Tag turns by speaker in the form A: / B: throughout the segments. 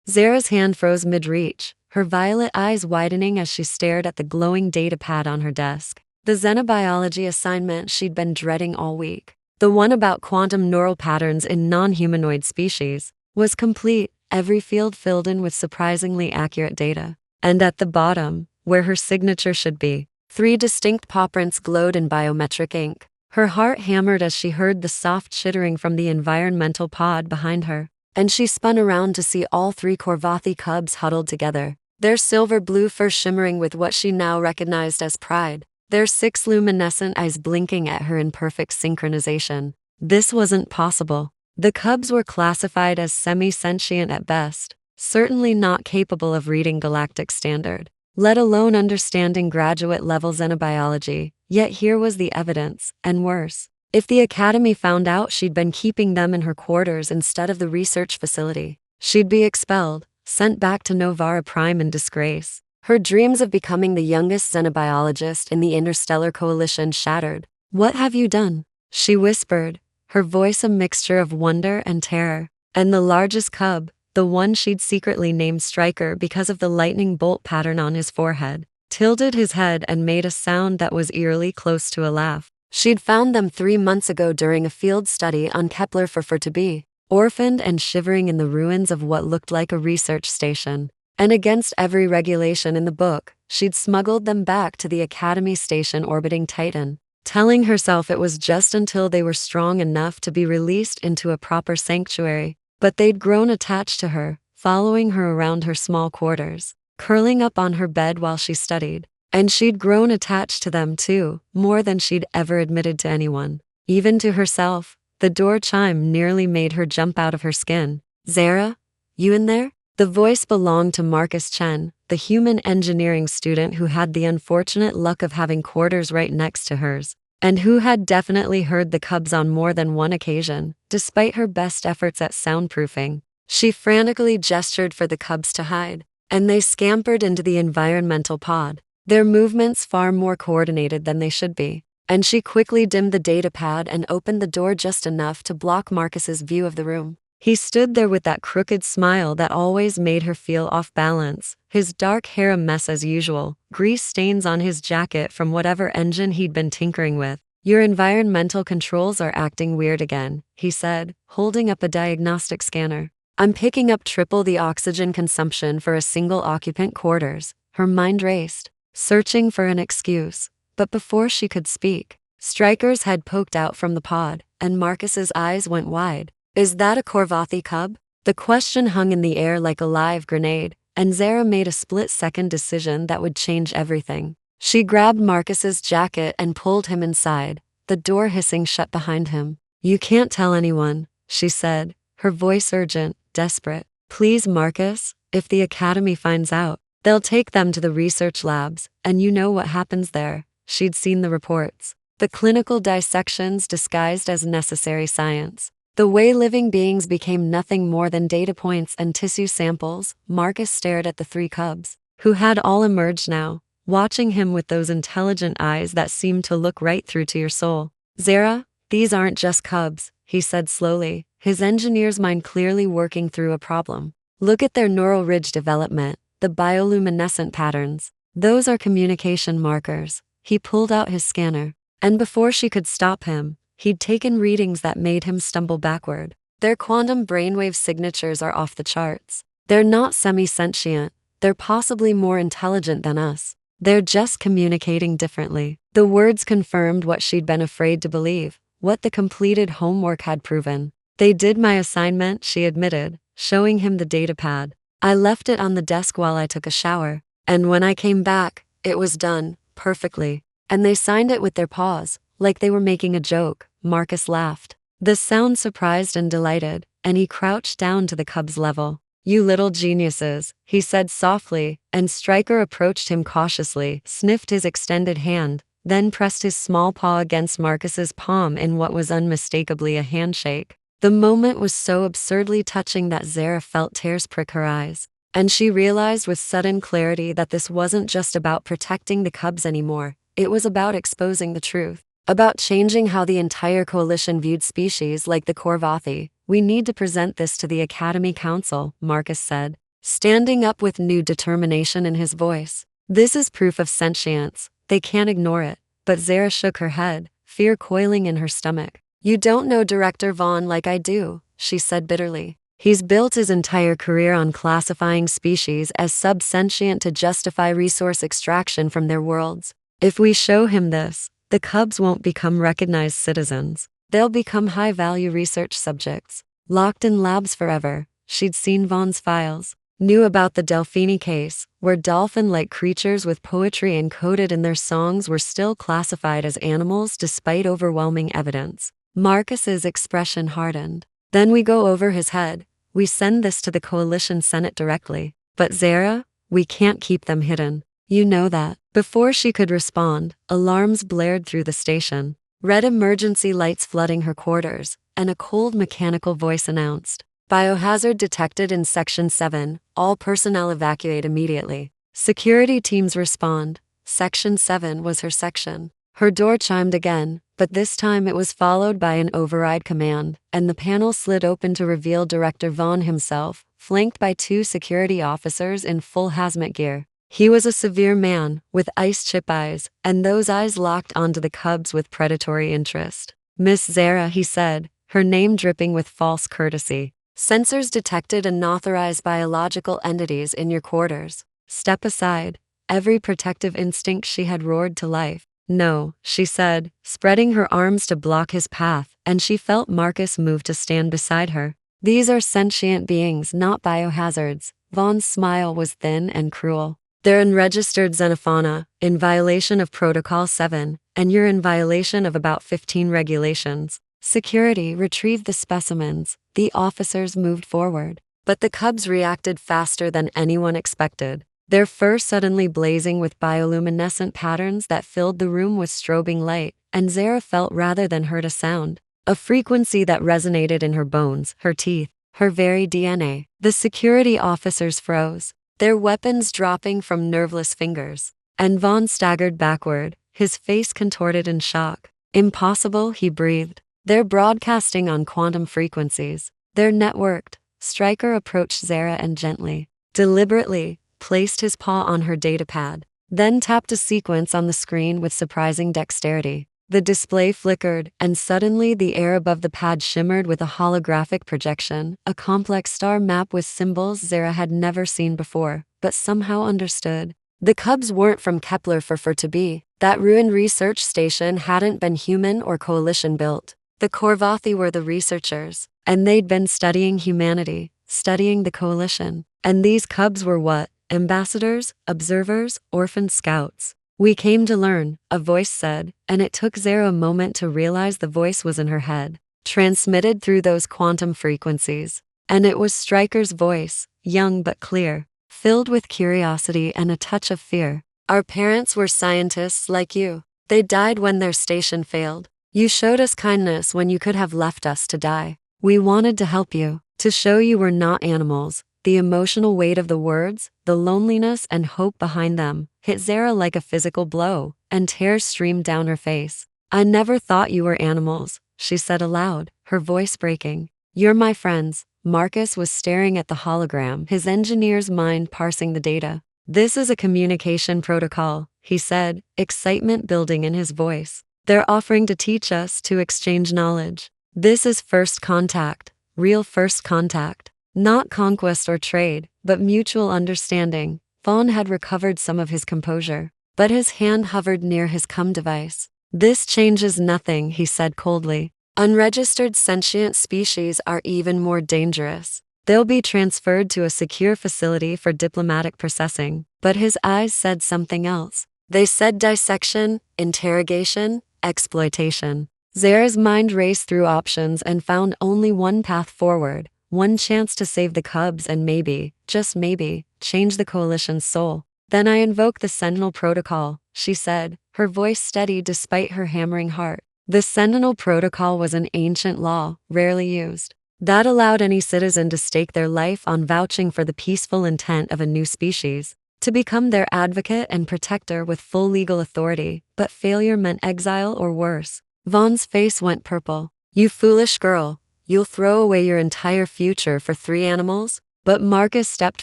A: Zara's hand froze mid-reach, her violet eyes widening as she stared at the glowing datapad on her desk. The xenobiology assignment she'd been dreading all week, the one about quantum neural patterns in non-humanoid species, was complete, every field filled in with surprisingly accurate data. And at the bottom, where her signature should be, 3 distinct pawprints glowed in biometric ink. Her heart hammered as she heard the soft chittering from the environmental pod behind her, and she spun around to see all 3 Corvathi cubs huddled together, their silver-blue fur shimmering with what she now recognized as pride, their 6 luminescent eyes blinking at her in perfect synchronization. This wasn't possible. The cubs were classified as semi-sentient at best, certainly not capable of reading galactic standard, let alone understanding graduate-level xenobiology. Yet here was the evidence, and worse. If the Academy found out she'd been keeping them in her quarters instead of the research facility, she'd be expelled, sent back to Novara Prime in disgrace. Her dreams of becoming the youngest xenobiologist in the Interstellar Coalition shattered. "What have you done?" she whispered, her voice a mixture of wonder and terror. And the largest cub, the one she'd secretly named Striker because of the lightning bolt pattern on his forehead, tilted his head and made a sound that was eerily close to a laugh. She'd found them 3 months ago during a field study on Kepler for to be orphaned and shivering in the ruins of what looked like a research station. And against every regulation in the book, she'd smuggled them back to the Academy station orbiting Titan, telling herself it was just until they were strong enough to be released into a proper sanctuary. But they'd grown attached to her, following her around her small quarters, curling up on her bed while she studied. And she'd grown attached to them too, more than she'd ever admitted to anyone, even to herself. The door chime nearly made her jump out of her skin. "Zara? You in there?" The voice belonged to Marcus Chen, the human engineering student who had the unfortunate luck of having quarters right next to hers, and who had definitely heard the cubs on more than one occasion, despite her best efforts at soundproofing. She frantically gestured for the cubs to hide, and they scampered into the environmental pod, their movements far more coordinated than they should be. And she quickly dimmed the datapad and opened the door just enough to block Marcus's view of the room. He stood there with that crooked smile that always made her feel off balance, his dark hair a mess as usual, grease stains on his jacket from whatever engine he'd been tinkering with. "Your environmental controls are acting weird again," he said, holding up a diagnostic scanner. "I'm picking up triple the oxygen consumption for a single occupant quarters." Her mind raced, searching for an excuse. But before she could speak, Striker's head poked out from the pod, and Marcus's eyes went wide. "Is that a Corvathi cub?" The question hung in the air like a live grenade, and Zara made a split-second decision that would change everything. She grabbed Marcus's jacket and pulled him inside, the door hissing shut behind him. "You can't tell anyone," she said, her voice urgent, desperate. "Please, Marcus, if the Academy finds out, they'll take them to the research labs, and you know what happens there." She'd seen the reports, the clinical dissections disguised as necessary science, the way living beings became nothing more than data points and tissue samples. Marcus stared at the 3 cubs, who had all emerged now, watching him with those intelligent eyes that seemed to look right through to your soul. "Zara, these aren't just cubs," he said slowly, his engineer's mind clearly working through a problem. "Look at their neural ridge development, the bioluminescent patterns. Those are communication markers." He pulled out his scanner, and before she could stop him, he'd taken readings that made him stumble backward. "Their quantum brainwave signatures are off the charts. They're not semi-sentient, they're possibly more intelligent than us. They're just communicating differently." The words confirmed what she'd been afraid to believe, what the completed homework had proven. "They did my assignment," she admitted, showing him the datapad. "I left it on the desk while I took a shower, and when I came back, it was done, perfectly. And they signed it with their paws, like they were making a joke." Marcus laughed. The sound surprised and delighted, and he crouched down to the cub's level. "You little geniuses," he said softly, and Striker approached him cautiously, sniffed his extended hand, then pressed his small paw against Marcus's palm in what was unmistakably a handshake. The moment was so absurdly touching that Zara felt tears prick her eyes, and she realized with sudden clarity that this wasn't just about protecting the cubs anymore. It was about exposing the truth, about changing how the entire coalition viewed species like the Corvathi. "We need to present this to the Academy Council," Marcus said, standing up with new determination in his voice. This is proof of sentience. They can't ignore it. But Zara shook her head, fear coiling in her stomach. You don't know Director Vaughn like I do, she said bitterly. He's built his entire career on classifying species as subsentient to justify resource extraction from their worlds. If we show him this, the cubs won't become recognized citizens. They'll become high-value research subjects, locked in labs forever. She'd seen Vaughn's files, knew about the Delphini case, where dolphin-like creatures with poetry encoded in their songs were still classified as animals despite overwhelming evidence. Marcus's expression hardened. Then we go over his head. We send this to the Coalition Senate directly. But Zara, we can't keep them hidden. You know that. Before she could respond, alarms blared through the station. Red emergency lights flooding her quarters, and a cold mechanical voice announced, "Biohazard detected in Section 7. All personnel evacuate immediately." Security teams respond. Section 7 was her section. Her door chimed again, but this time it was followed by an override command, and the panel slid open to reveal Director Vaughn himself, flanked by 2 security officers in full hazmat gear. He was a severe man, with ice-chip eyes, and those eyes locked onto the cubs with predatory interest. "Miss Zara," he said, her name dripping with false courtesy. "Sensors detected unauthorized biological entities in your quarters. Step aside." Every protective instinct she had roared to life. "No," she said, spreading her arms to block his path, and she felt Marcus move to stand beside her. "These are sentient beings, not biohazards." Vaughn's smile was thin and cruel. "They're unregistered xenofauna, in violation of Protocol 7, and you're in violation of about 15 regulations." Security retrieved the specimens. The officers moved forward. But the cubs reacted faster than anyone expected. Their fur suddenly blazing with bioluminescent patterns that filled the room with strobing light, and Zara felt rather than heard a sound. A frequency that resonated in her bones, her teeth, her very DNA. The security officers froze, their weapons dropping from nerveless fingers. And Vaughn staggered backward, his face contorted in shock. "Impossible," he breathed. "They're broadcasting on quantum frequencies. They're networked." Stryker approached Zara and gently, deliberately, placed his paw on her datapad, then tapped a sequence on the screen with surprising dexterity. The display flickered, and suddenly the air above the pad shimmered with a holographic projection, a complex star map with symbols Zara had never seen before, but somehow understood. The cubs weren't from Kepler for to be. That ruined research station hadn't been human or coalition built. The Korvathi were the researchers, and they'd been studying humanity, studying the coalition. And these cubs were what? Ambassadors, observers, orphaned scouts. "We came to learn," a voice said, and it took Zara a moment to realize the voice was in her head, transmitted through those quantum frequencies. And it was Stryker's voice, young but clear, filled with curiosity and a touch of fear. "Our parents were scientists like you. They died when their station failed. You showed us kindness when you could have left us to die. We wanted to help you, to show you we're not animals." The emotional weight of the words, the loneliness and hope behind them, hit Zara like a physical blow, and tears streamed down her face. "I never thought you were animals," she said aloud, her voice breaking. "You're my friends." Marcus was staring at the hologram, his engineer's mind parsing the data. "This is a communication protocol," he said, excitement building in his voice. "They're offering to teach us to exchange knowledge. This is first contact, real first contact. Not conquest or trade, but mutual understanding." Vaughn had recovered some of his composure, but his hand hovered near his device. "This changes nothing," he said coldly. "Unregistered sentient species are even more dangerous. They'll be transferred to a secure facility for diplomatic processing." But his eyes said something else. They said dissection, interrogation, exploitation. Zara's mind raced through options and found only one path forward. One chance to save the cubs and maybe, just maybe, change the coalition's soul. "Then I invoke the Sentinel Protocol," she said, her voice steady despite her hammering heart. The Sentinel Protocol was an ancient law, rarely used, that allowed any citizen to stake their life on vouching for the peaceful intent of a new species, to become their advocate and protector with full legal authority, but failure meant exile or worse. Vaughn's face went purple. "You foolish girl. You'll throw away your entire future for 3 animals?" But Marcus stepped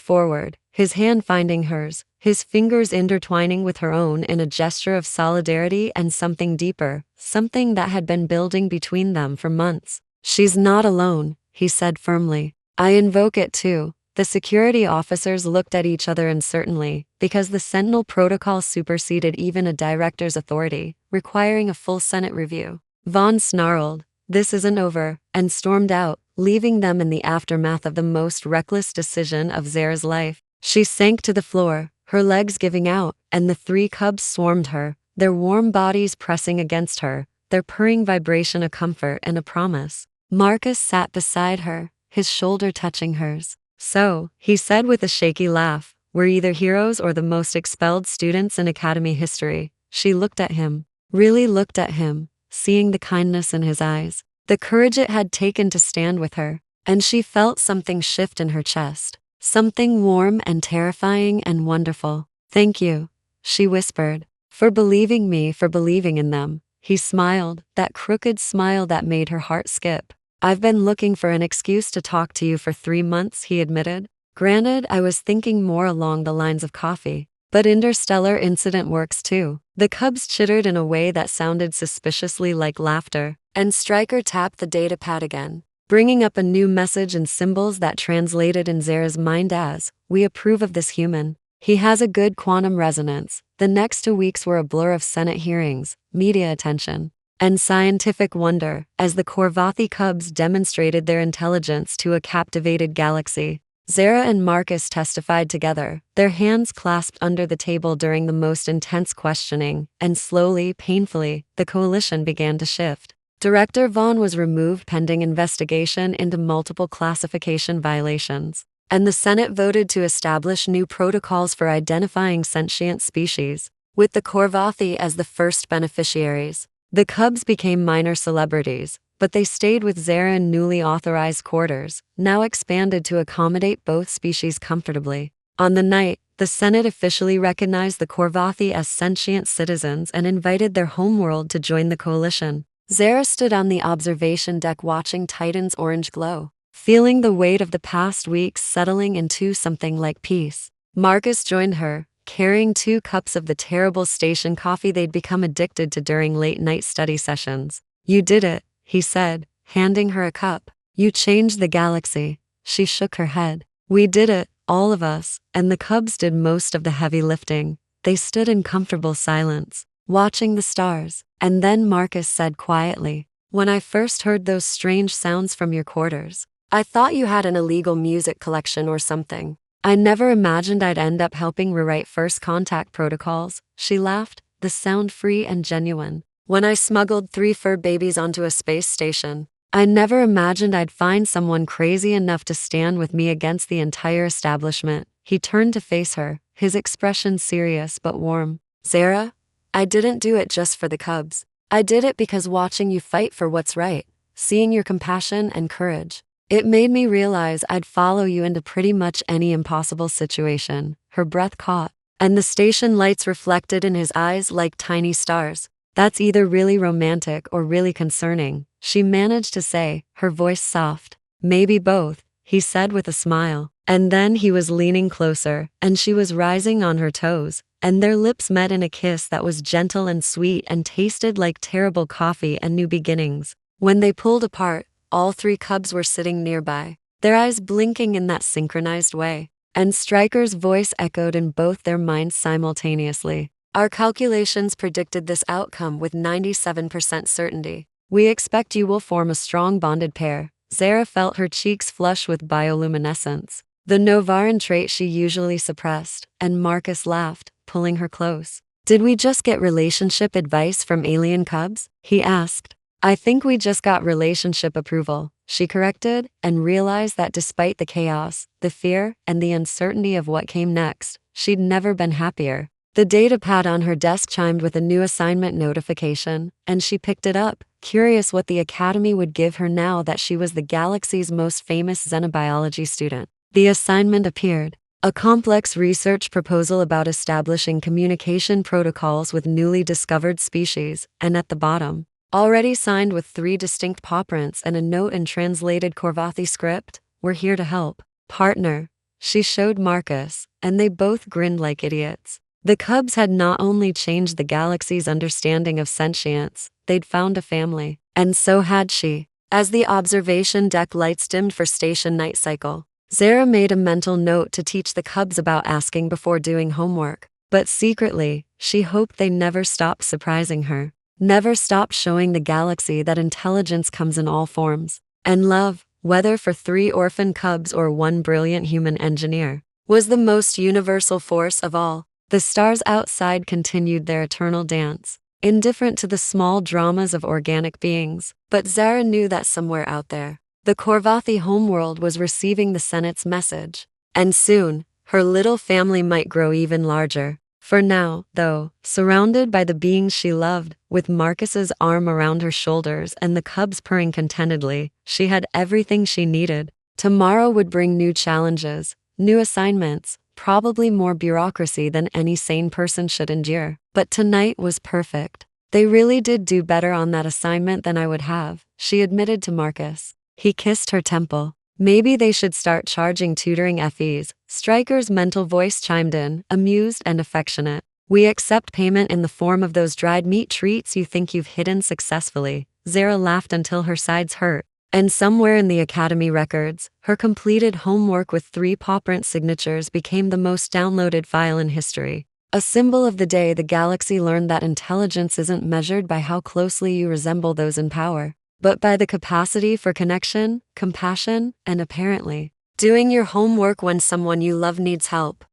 A: forward, his hand finding hers, his fingers intertwining with her own in a gesture of solidarity and something deeper, something that had been building between them for months. "She's not alone," he said firmly. "I invoke it too." The security officers looked at each other uncertainly, because the Sentinel protocol superseded even a director's authority, requiring a full Senate review. Vaughn snarled, "This isn't over," and stormed out, leaving them in the aftermath of the most reckless decision of Zara's life. She sank to the floor, her legs giving out, and the 3 cubs swarmed her, their warm bodies pressing against her, their purring vibration a comfort and a promise. Marcus sat beside her, his shoulder touching hers. "So," he said with a shaky laugh, "we're either heroes or the most expelled students in academy history." She looked at him, really looked at him, seeing the kindness in his eyes, the courage it had taken to stand with her, and she felt something shift in her chest, something warm and terrifying and wonderful. "Thank you," she whispered, "for believing me, for believing in them." He smiled, that crooked smile that made her heart skip. "I've been looking for an excuse to talk to you for 3 months," he admitted. "Granted, I was thinking more along the lines of coffee, but interstellar incident works too." The cubs chittered in a way that sounded suspiciously like laughter, and Stryker tapped the datapad again, bringing up a new message in symbols that translated in Zara's mind as, "We approve of this human. He has a good quantum resonance." The next 2 weeks were a blur of Senate hearings, media attention, and scientific wonder as the Korvathi cubs demonstrated their intelligence to a captivated galaxy. Zara and Marcus testified together, their hands clasped under the table during the most intense questioning, and slowly, painfully, the coalition began to shift. Director Vaughn was removed pending investigation into multiple classification violations, and the Senate voted to establish new protocols for identifying sentient species, with the Korvathi as the first beneficiaries. The cubs became minor celebrities, but they stayed with Zara in newly authorized quarters, now expanded to accommodate both species comfortably. On the night, the Senate officially recognized the Korvathi as sentient citizens and invited their homeworld to join the coalition. Zara stood on the observation deck watching Titan's orange glow, feeling the weight of the past weeks settling into something like peace. Marcus joined her, carrying 2 cups of the terrible station coffee they'd become addicted to during late-night study sessions. "You did it," he said, handing her a cup. "You changed the galaxy." She shook her head. "We did it, all of us," and the cubs did most of the heavy lifting. They stood in comfortable silence, watching the stars, and then Marcus said quietly, "When I first heard those strange sounds from your quarters, I thought you had an illegal music collection or something. I never imagined I'd end up helping rewrite first contact protocols." She laughed, the sound free and genuine. "When I smuggled 3 fur babies onto a space station, I never imagined I'd find someone crazy enough to stand with me against the entire establishment." He turned to face her, his expression serious but warm. "Zara, I didn't do it just for the cubs. I did it because watching you fight for what's right, seeing your compassion and courage, it made me realize I'd follow you into pretty much any impossible situation." Her breath caught, and the station lights reflected in his eyes like tiny stars. "That's either really romantic or really concerning," she managed to say, her voice soft. "Maybe both," he said with a smile. And then he was leaning closer, and she was rising on her toes, and their lips met in a kiss that was gentle and sweet and tasted like terrible coffee and new beginnings. When they pulled apart, all 3 cubs were sitting nearby, their eyes blinking in that synchronized way, and Stryker's voice echoed in both their minds simultaneously. "Our calculations predicted this outcome with 97% certainty. We expect you will form a strong bonded pair." Zara felt her cheeks flush with bioluminescence, the Novaran trait she usually suppressed, and Marcus laughed, pulling her close. "Did we just get relationship advice from alien cubs?" he asked. "I think we just got relationship approval," she corrected, and realized that despite the chaos, the fear, and the uncertainty of what came next, she'd never been happier. The datapad on her desk chimed with a new assignment notification, and she picked it up, curious what the Academy would give her now that she was the galaxy's most famous xenobiology student. The assignment appeared: a complex research proposal about establishing communication protocols with newly discovered species, and at the bottom, already signed with 3 distinct pawprints and a note in translated Korvathi script, "We're here to help. Partner." She showed Marcus, and they both grinned like idiots. The cubs had not only changed the galaxy's understanding of sentience, they'd found a family. And so had she. As the observation deck lights dimmed for station night cycle, Zara made a mental note to teach the cubs about asking before doing homework. But secretly, she hoped they never stopped surprising her. Never stopped showing the galaxy that intelligence comes in all forms. And love, whether for 3 orphan cubs or 1 brilliant human engineer, was the most universal force of all. The stars outside continued their eternal dance, indifferent to the small dramas of organic beings. But Zara knew that somewhere out there, the Korvathi homeworld was receiving the Senate's message. And soon, her little family might grow even larger. For now, though, surrounded by the beings she loved, with Marcus's arm around her shoulders and the cubs purring contentedly, she had everything she needed. Tomorrow would bring new challenges, new assignments, probably more bureaucracy than any sane person should endure. But tonight was perfect. They really did do better on that assignment than I would have, she admitted to Marcus. He kissed her temple. Maybe they should start charging tutoring fees. Stryker's mental voice chimed in, amused and affectionate. We accept payment in the form of those dried meat treats you think you've hidden successfully. Zara laughed until her sides hurt. And somewhere in the Academy records, her completed homework with 3 Pawprint signatures became the most downloaded file in history. A symbol of the day the galaxy learned that intelligence isn't measured by how closely you resemble those in power, but by the capacity for connection, compassion, and apparently, doing your homework when someone you love needs help.